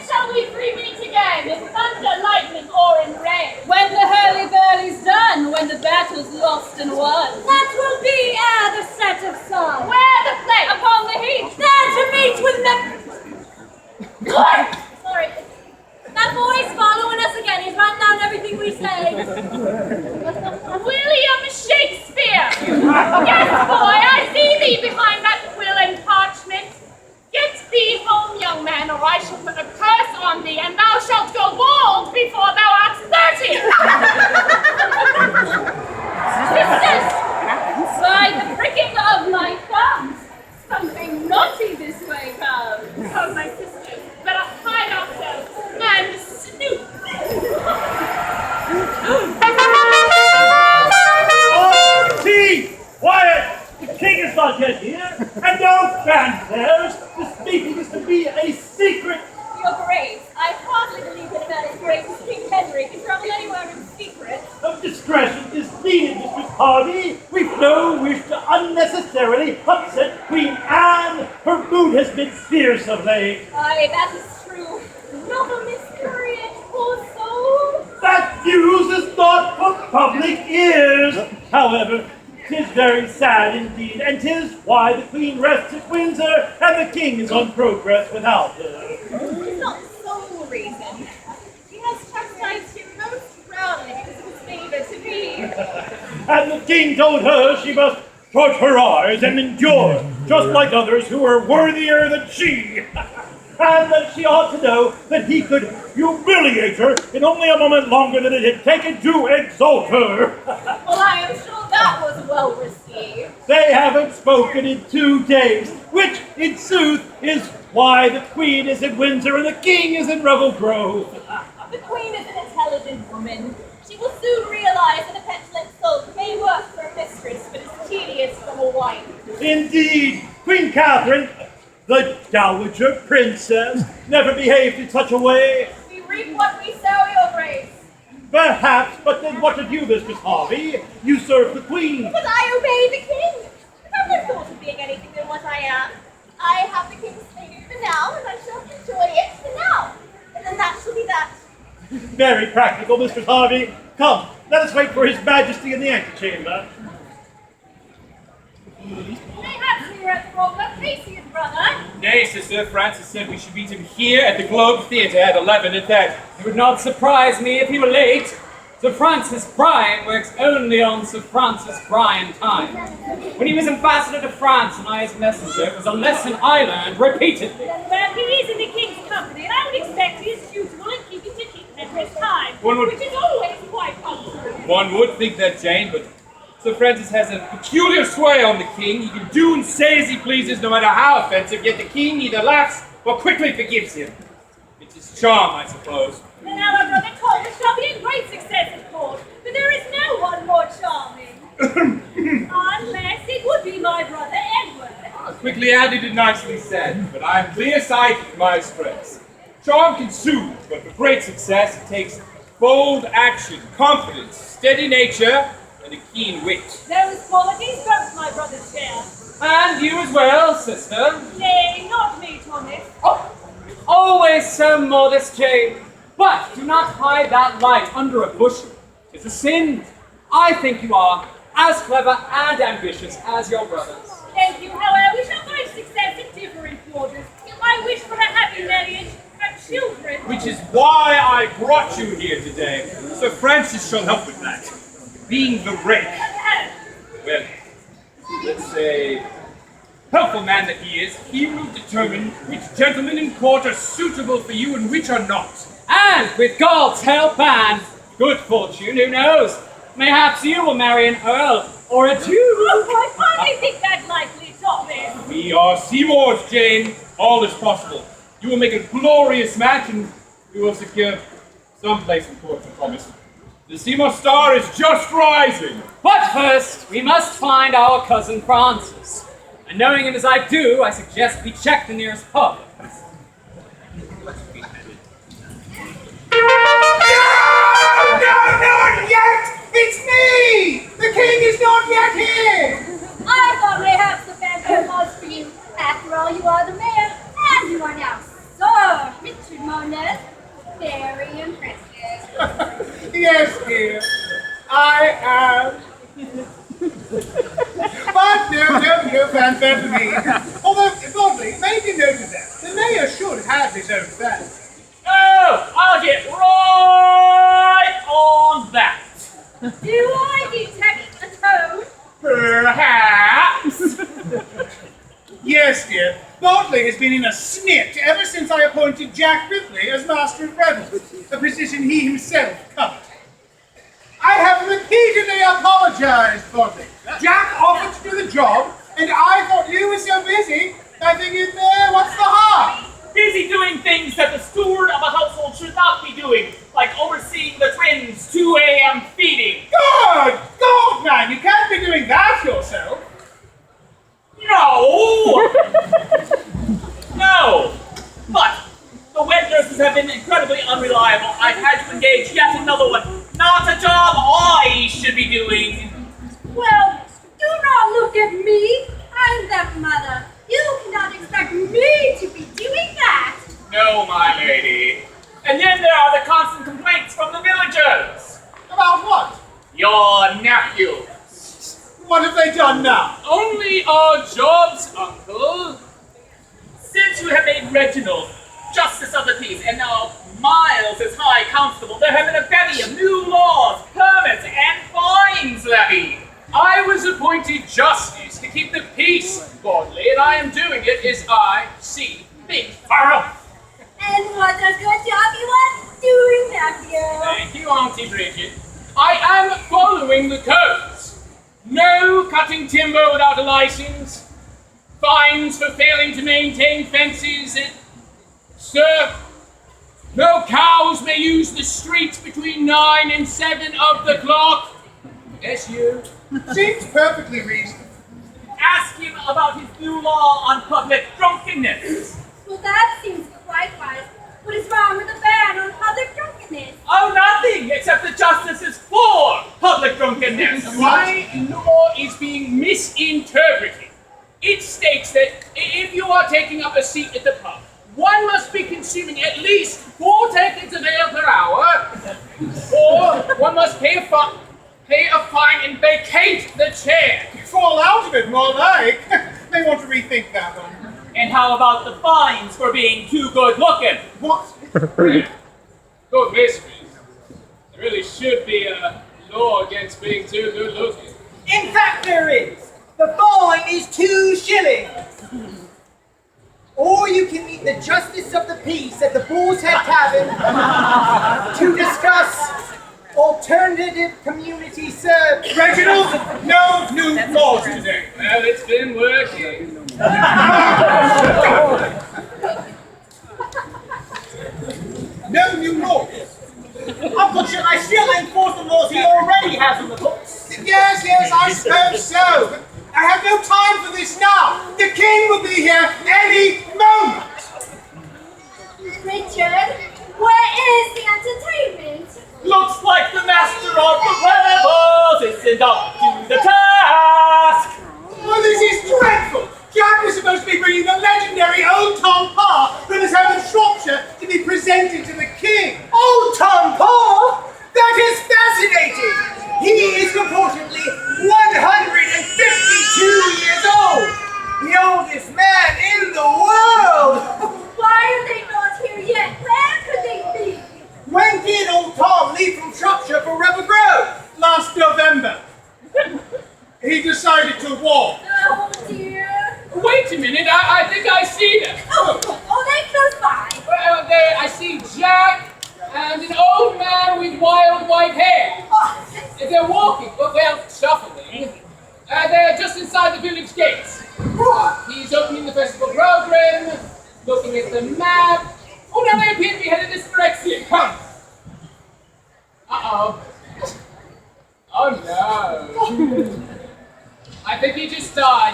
shall we three meet again, in thunder, lightning, or in rain? When the hurly-burly's done, when the battle's lost and won. That will be ere the set of sun. Where the place? Upon the heath. There to meet with Sorry. That boy's following us again. He's writing down everything we say. William Shakespeare! Yes, boy, I see thee behind that quill and parchment. Get thee home, young man, or I shall put a curse on thee, and thou shalt go bald before thou art 30. Sisters, by the pricking of my thumbs, something naughty this way comes. Come, my sisters, let us hide ourselves and snoop. Tea! Quiet! The king is not yet here, and no fanfares. This meeting is to be a secret. Your Grace, I hardly believe that a man as great as King Henry can travel anywhere in secret. Of discretion is needed, Mistress Harvey. We've no wish to unnecessarily upset Queen Anne. Her mood has been fierce of late. Aye, that is true. Noble miscarriage, poor soul. That news is not for public ears. However, 'tis very sad indeed, and 'tis why the Queen rests at Windsor, and the King is on progress without her. It's not the sole reason. He has chastised him most roundly because of his favour to me. And the King told her she must shut her eyes and endure, just like others who are worthier than she. And that she ought to know that he could humiliate her in only a moment longer than it had taken to exalt her. Well, I am sure that was well received. They haven't spoken in 2 days, which, in sooth, is why the Queen is in Windsor and the King is in Revel Grove. The Queen is an intelligent woman. She will soon realize that a petulant soul may work for a mistress, but is tedious from a wife. Indeed, Queen Catherine, the Dowager Princess, never behaved in such a way. We reap what we sow, Your Grace. Perhaps, but then what of you, Mistress Harvey? You serve the Queen. But I obey the King. I have no thought of being anything than what I am. I have the King's favour for now, and I shall enjoy it for now. And then that shall be that. Very practical, Mistress Harvey. Come, let us wait for His Majesty in the antechamber. Perhaps we are at the wrong location, brother. Nay, Sister, Francis said we should meet him here at the Globe Theatre at 11, and that it would not surprise me if he were late. Sir Francis Bryan works only on Sir Francis Bryan time. When he was ambassador to France and I his messenger, it was a lesson I learned repeatedly. Well, he is in the King's company, and I would expect he is dutiful in keeping to keep Henry's time, which is always quite punctual. One would think that, Jane, but Sir Francis has a peculiar sway on the King. He can do and say as he pleases, no matter how offensive, yet the King either laughs or quickly forgives him. It's his charm, I suppose. And our brother Thomas shall be a great success at court, but there is no one more charming. Unless it would be my brother Edward. Quickly added and nicely said, but I am clear-sighted in my strengths. Charm can soothe, but for great success it takes bold action, confidence, steady nature, and a keen wit. Those qualities both my brother share. And you as well, sister. Nay, not me, Thomas. Oh, always so modest, Jane. But do not hide that light under a bushel. 'Tis a sin. I think you are as clever and ambitious as your brothers. Thank you, however, we shall find success in different quarters. I wish for a happy marriage and children. Which is why I brought you here today. Sir Francis shall help with that. Being the rake. Well, let's say, helpful man that he is, he will determine which gentlemen in court are suitable for you and which are not. And with God's help and good fortune, who knows? Mayhaps you will marry an earl or a duke. Oh, I hardly think that likely, Thomas. We are Seymours, Jane. All is possible. You will make a glorious match and we will secure some place in court, I promise. The Seymour star is just rising. But first, we must find our cousin Francis. And knowing him as I do, I suggest we check the nearest pub. No, not yet! It's me! The King is not yet here! unfair to me. Although, Bodley, make a note of that. The mayor should have his own family. Oh, I'll get right on that. Do I detect a toad? Perhaps. Yes, dear. Bodley has been in a snit ever since I appointed Jack Ripley as Master of Revel, a position he himself coveted. I have repeatedly apologized, Bodley. Jack offered to do the job, and I thought you were so busy, I figured, what's the harm? Busy doing things that the steward of a household should not be doing, like overseeing the twins' 2 a.m. feeding. Good! God, man, you can't be doing that yourself. No! No! But the wet nurses have been incredibly unreliable. I've had to engage yet another one. Not a job I should be doing. Well, do not look at me. I'm the mother. You cannot expect me to be doing that. No, my lady. And then there are the constant complaints from the villagers. About what? Your nephew. What have they done now? Only our jobs, uncle. Since you have made Reginald Justice of the Peace and now Miles as High Constable, there have been a bevy of new laws, permits, and fines levied. I was appointed Justice to keep the peace, Bodley, and I am doing it as I see fit. And what a good job you are doing, nephew. Thank you, Auntie Bridget. I am following the codes. No cutting timber without a license. Fines for failing to maintain fences. Sir, no cows may use the streets between 9 and 7 of the clock. Yes, you. Seems perfectly reasonable. Ask him about his new law on public drunkenness. Well, that seems quite wise. What is wrong with the ban on public drunkenness? Oh, nothing, except the justice is for public drunkenness. My law is being misinterpreted. It states that if you are taking up a seat at the pub, one must be consuming at least 4 tankers of ale per hour, or one must pay a fine and vacate the chair. Fall out of it, more like. They want to rethink that one. And how about the fines for being too good looking? What? Good mistress. There really should be a law against being too good looking. In fact, there is. The fine is 2 shillings. Or you can meet the Justice of the Peace at the Bull's Head Tavern to discuss alternative community service. Reginald, no new laws today. Well, it's been working. No new laws. Uncle, should I still enforce the laws he already has on the books? Yes, I suppose so. But I have no time for this now. The king will be here any moment. Richard, where is the entertainment? Looks like the master of the revels isn't up to the task. Well, this is dreadful. Jack was supposed to be bringing the legendary Old Tom Parr from his home in Shropshire to be presented to the king. Old Tom Parr? That is fascinating. He is reportedly 152 years old. The oldest man in the world. Why are they not here yet? Where could they be? When did old Tom leave from Shropshire for Revel Grove? Last November. He decided to walk. Oh dear. Wait a minute, I think I see them. Oh, they close by. Well, there I see Jack and an old man with wild white hair. Oh, They're walking, well, shuffling. They're just inside the village gates. He's opening the festival program, looking at the map. Oh, now they appear to be headed this direction. Come. Uh-oh. Oh, no. I think he just died.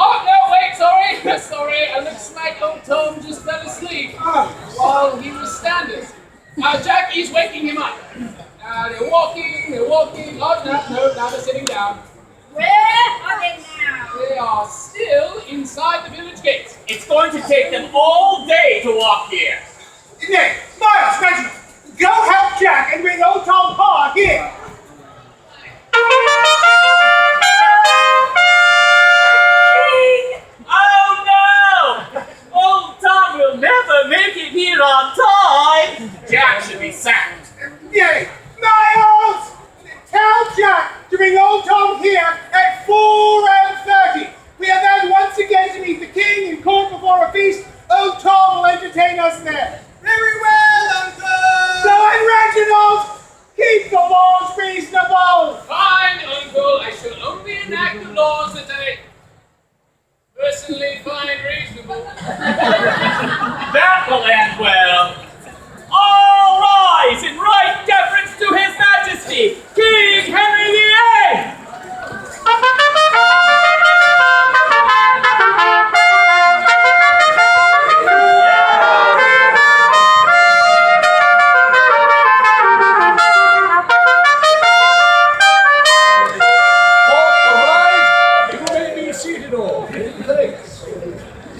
Oh, no, wait, sorry. Sorry, it looks like old Tom just fell asleep while he was standing. Jack is waking him up. They're walking. Oh, no, now they're sitting down. where are they now? They are still inside the village gates. It's going to take them all day to walk here. Nay, Miles, Reginald, go help Jack and bring Old Tom Parr here. bring old Tom here at 4:30. We are then once again to meet the king in court before a feast. Old Tom will entertain us there. Very well, Uncle! So, and Reginald, keep the laws reasonable. Fine, Uncle. I shall only enact the laws that I personally find reasonable. That will end well. All rise in right deference to His Majesty, King Henry VIII.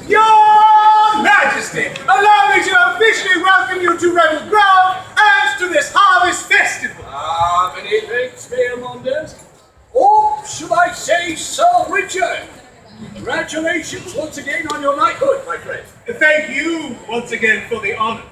Your Majesty, allow me to officially welcome you to Revel Grove and to this harvest festival. Many thanks, Mayor Mondes. Or should I say, Sir Richard? Congratulations once again on your knighthood, my friend. Thank you once again for the honor.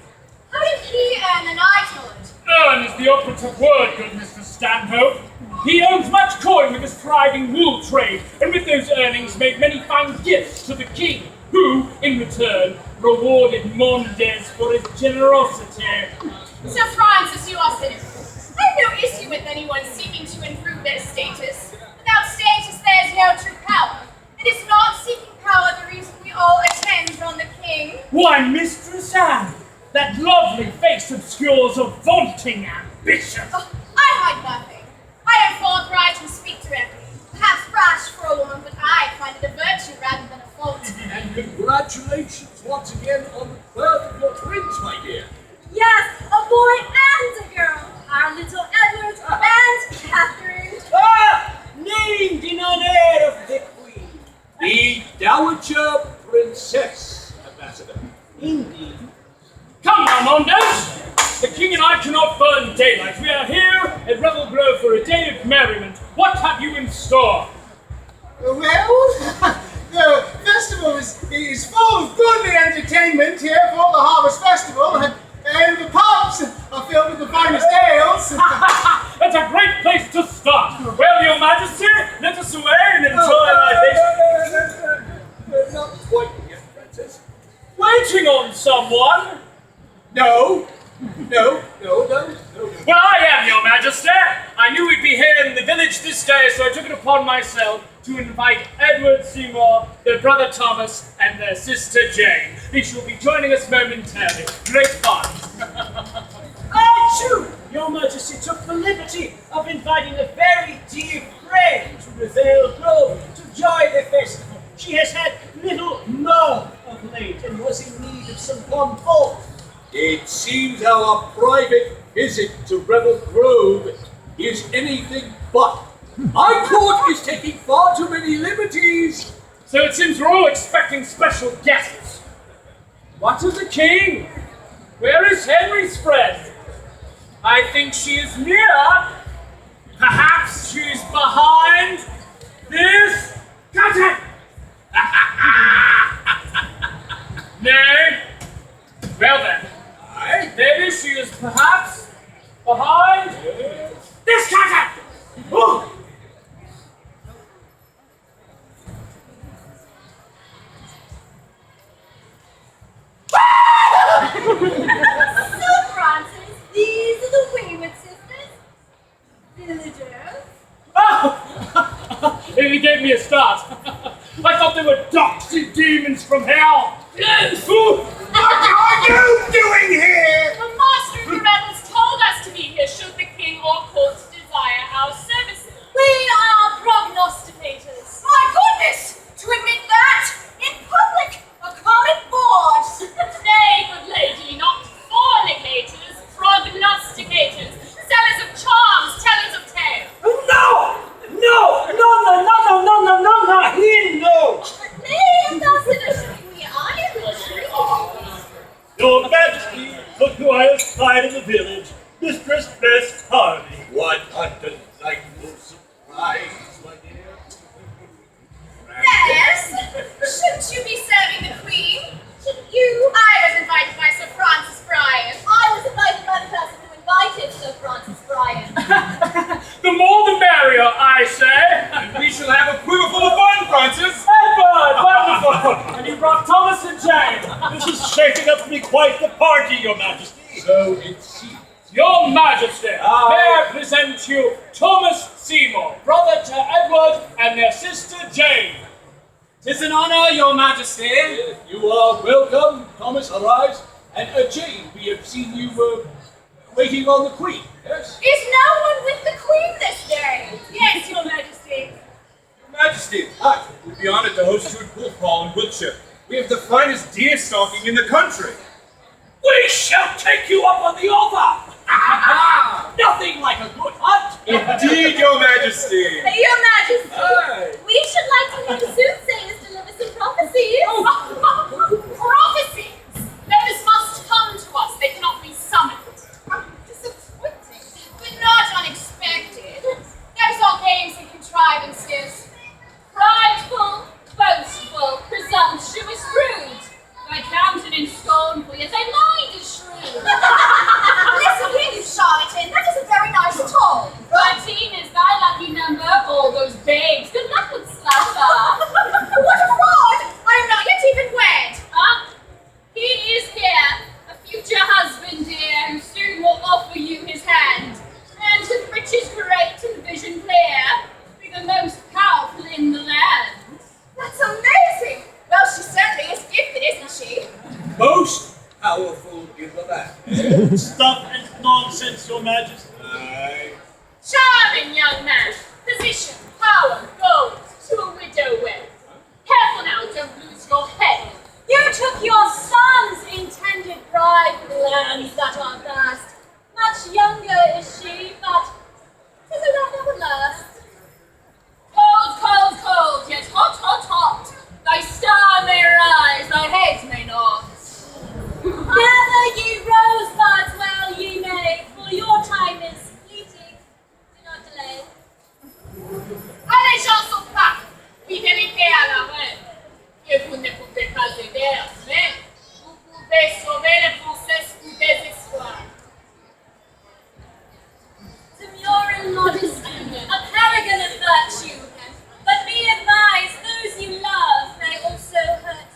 How did he earn the knighthood? Earn is the operative word, good Mr. Stanhope. He owns much coin with his thriving wool trade, and with those earnings made many fine gifts to the king, who, in return, rewarded Mondes for his generosity. Sir Francis, you are cynical. I have no issue with anyone seeking to improve their status. Without status, there is no true power. It is not seeking power the reason we all attend on the king. Why, Mistress Anne, that lovely face obscures a vaunting ambition. Oh, I hide nothing. I am forthright and speak directly. Perhaps rash for a woman, but I find it a virtue rather than a fault. And congratulations once again on the birth of your twins, my dear. Yes, a boy and a girl. Our little Edward and Catherine. Named in honor of the Queen. The Dowager Princess, Ambassador. Indeed. Come now, Mondes! The king and I cannot burn daylight. We are here at Revel Grove for a day of merriment. What have you in store? Well, the festival is full of goodly entertainment here for the Harvest Festival, and the pubs are filled with the finest ales. That's a great place to start. Well, your majesty, let us away and enjoy our day. Not quite yet, Princess. Waiting on someone? No. Well, I am, your majesty. I knew we'd be here in the village this day, so I took it upon myself to invite Edward Seymour, their brother Thomas, and their sister Jane. They shall be joining us momentarily. Great fun. I, too, your Majesty, took the liberty of inviting a very dear friend to Revel Grove to join the festival. She has had little mirth of late and was in need of some comfort. It seems our private visit to Revel Grove is anything but. Our court is taking far too many liberties. So it seems we're all expecting special guests. What of the king? Where is Henry's friend? I think she is near. Perhaps she's behind this curtain. Nay. Well then. Maybe she is perhaps behind this curtain. Oh. So, Francis, these are the Weyrward Sisters. Villagers. Oh! He gave me a start. I thought they were doxy demons from hell. Yes. What are you doing here? The master of the rebels told us to be here should the king or court desire our services. We are prognosticators. My goodness! To admit that in public, a common board. Nay, good lady, not fornicators, prognosticators, sellers of charms, tellers of tales. No, he knows. Nay, Ambassador, we are Your Majesty, look who I have spied in the village, Mistress Bess Hardy. What a delightful surprise, my dear. Yes? Shouldn't you be serving the queen? Shouldn't you? I was invited by Sir Francis Bryan. I was invited by the person who invited Sir Francis Bryan. The more the merrier, I I say. We shall have a quiver full of fun, Francis. Edward, wonderful! And you brought Thomas and Jane. This is shaping up to be quite the party, Your Majesty. So it seems. Your Majesty, may I present you Thomas Seymour, brother to Edward and their sister Jane. 'Tis an honor, Your Majesty. You are welcome, Thomas. Arise. And Jane, we have seen you waiting on the Queen. Yes. Is no one with the Queen this day? Yes, Your Majesty. Your Majesty, I would be honored to host you at Wolf Hall in Wiltshire. We have the finest deer stalking in the country. We shall take you up on the offer. Nothing like a good hunt. Indeed, Your Majesty. Your Majesty, Aye. we should like to hear the soothsayers deliver some prophecies. Prophecies! Those must come to us. They cannot be summoned. Disappointing, but not unexpected. Those are games and contrivances. Prideful, boastful, presumptuous, rude. Thy countenance scornful, yet thy mind is shrewd. Listen here, you charlatan. That is a very nice tone. 13 is thy lucky number. All those babes. Good luck with Slasher. What a fraud! I am not yet even wed. He is here, a future husband, dear, who soon will offer you his hand. And with riches great and vision clear, be the most powerful in the land. That's amazing. Well, she certainly is gifted, isn't she? Most powerful in the land. Stuff and nonsense, Your Majesty. Aye. Charming young man. Position, power, gold, to a widow wed. Careful now, don't lose your head. You took your son's intended bride for the lands that are vast. Much younger is she, but 'tis a love that will last. Cold, cold, cold, yet hot, hot, hot. Thy star may rise, thy head may not. Gather ye rosebuds while ye may, for your time is fleeting. Do not delay. Allez, gens sont pas. Fidélité à la reine. Et vous ne pouvez pas aider, mais vous pouvez sauver les princesses du désespoir. Demure and modesty, a paragon of virtue. But be advised, those you love may also hurt.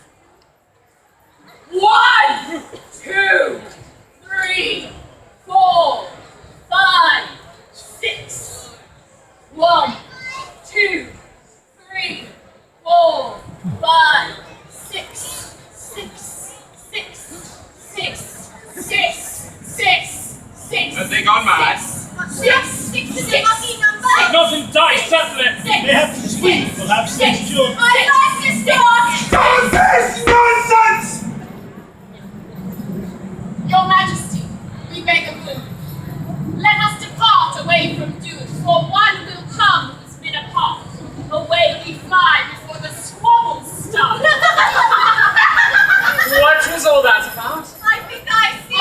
1, 2, 3, 4, 5, 6. 1, 2, 3, 4, 5, 6, 6, 6, 6, 6, 6, 6. Have they gone mad? 6 is a lucky number. Not in dice, certainly. They have to sweep. We'll have 6 children. I like this dog! Nonsense! Nonsense! Your Majesty, we beg of you, let us depart away from doom, for one will come who has been apart. Away we fly before the squabbles start. What was all that about? I think I see.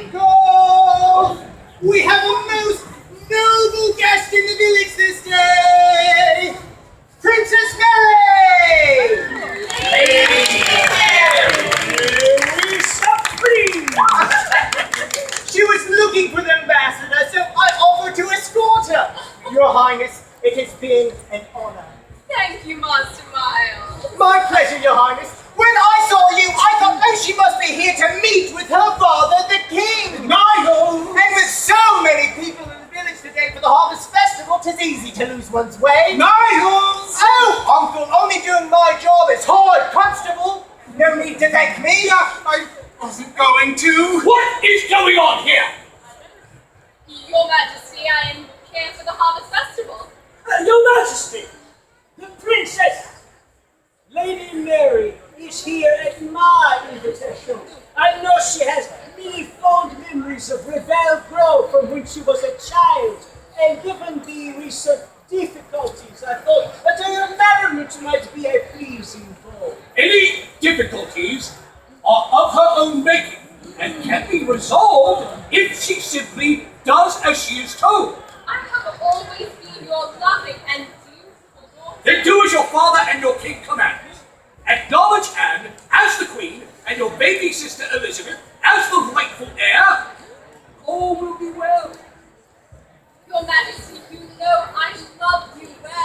Uncle! We have a most noble guest in the village this day! Princess Mary! We supreme! She was looking for the ambassador, so I offered to escort her. Your Highness, it has been an honor. Thank you, Master Miles. My pleasure, Your Highness. When I saw you, I thought, oh, she must be here to meet with her father, the king. Nigel! And with so many people in the village today for the Harvest Festival, 'tis easy to lose one's way. Nigel! Oh, Uncle, only doing my job as Horde Constable. No need to thank me. I wasn't going to. What is going on here? Your Majesty, I am here for the Harvest Festival. Your Majesty, the Princess Lady Mary is here at my invitation. I know she has many fond memories of Revel Grove from when she was a child, and given the recent difficulties, I thought that a merriment might be a pleasing goal. Any difficulties are of her own making and can be resolved if she simply does as she is told. I have always been your loving and dutiful daughter. Then do as your father and your king command. Acknowledge Anne as the queen and your baby sister Elizabeth as the rightful heir. All will be well. Your Majesty, you know I love you well.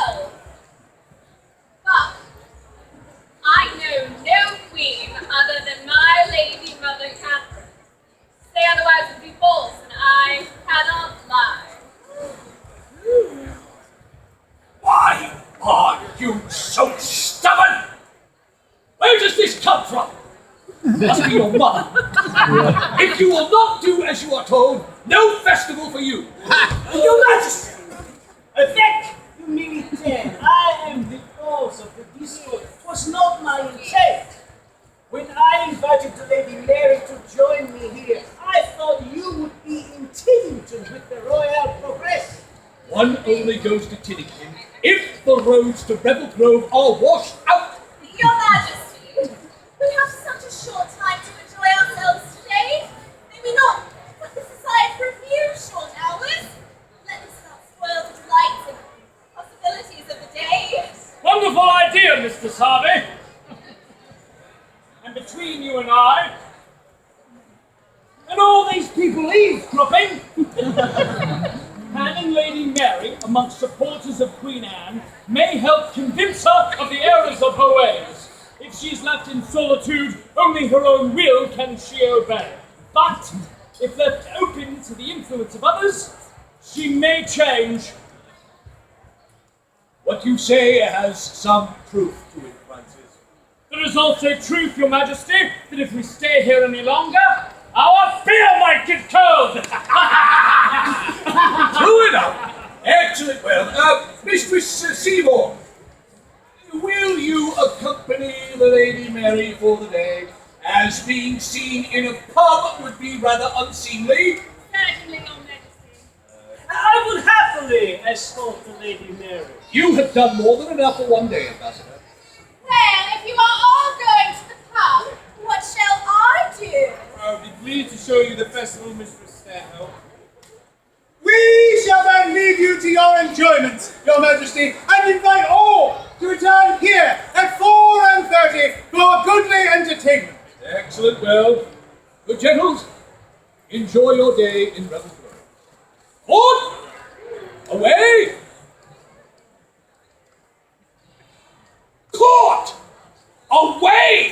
You so stubborn! Where does this come from? Must be your mother. If you will not do as you are told, no festival for you. Your Majesty, I beg humility. I am the cause of the discord. It was not my intent. When I invited the Lady Mary to join me here, I thought you would be in Tiddington with the royal progress. One only goes to Tiddington if the roads to Revel Grove are washed out. Your Majesty, we have such a short time to enjoy ourselves today. May we not put this aside for a few short hours? Let us not spoil the delights and possibilities of the day. Wonderful idea, Mr. Harvey. And between you and I, and all these people eavesdropping, having Lady Mary amongst supporters of Queen Anne may help convince her of the errors of her ways. If she's left in solitude, only her own will can she obey. But if left open to the influence of others, she may change. What you say has some truth to it, Francis. There is also truth, Your Majesty, that if we stay here any longer, our beer might get cold. True enough. Excellent. Well, Mistress Seymour, will you accompany the Lady Mary for the day, as being seen in a pub would be rather unseemly? Certainly, Your Majesty. I would happily escort the Lady Mary. You have done more than enough for one day, Ambassador. Well, if you are all going to the pub, what shall I do? I'll be pleased to show you the festival, Mistress Stanhope. We shall then leave you to your enjoyment, Your Majesty, and invite all to return here at 4:30 for goodly entertainment. Excellent. Well, good gentles, enjoy your day in Revel Grove. Court! Away! Court! Away!